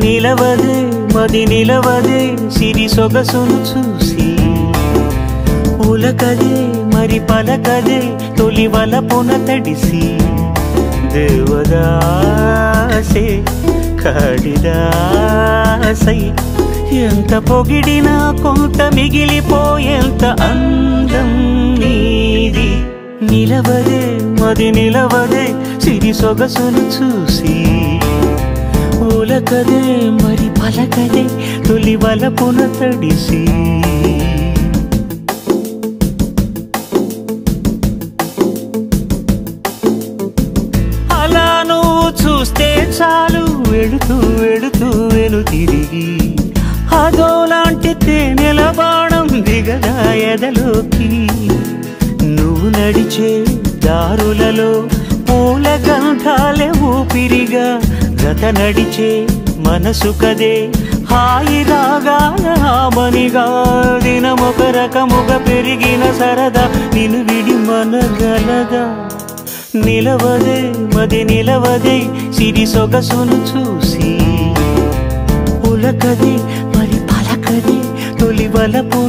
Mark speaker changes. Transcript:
Speaker 1: నిలవదే మది నిలవదే సిరి సొగసును చూసి ఉలకదే మరి పలకదే తొలి వలపున తడిసి దేవదాసే కాళిదాసై ఎంత పొగిడినా కొంత మిగిలిపోయేంత అందం నీది నిలవదే మది నిలవదే సిరి సొగసును చూసి ఉలకదే మరి పలకదే తొలి వలపున తడిసి అలా నువ్వు చూస్తే చాలు వెళుతూ వెళుతూ వెను తిరిగి అదోలాంటి తేనెల బాణం దిగదా ఎదలోకి నువ్వు నడిచే దారులలో పూల గంధాలే ఊపిరిగా గత నడిచే మనసు కదే హాయి రాగాల హామనిగా దినమొక రకముగా పెరిగిన సరదా నిన్ను విడి మనగలదా నిలవదే మది నిలవదే సిరి సొగసును చూసి ఉలకదే మరి పలకదే తొలి వలపు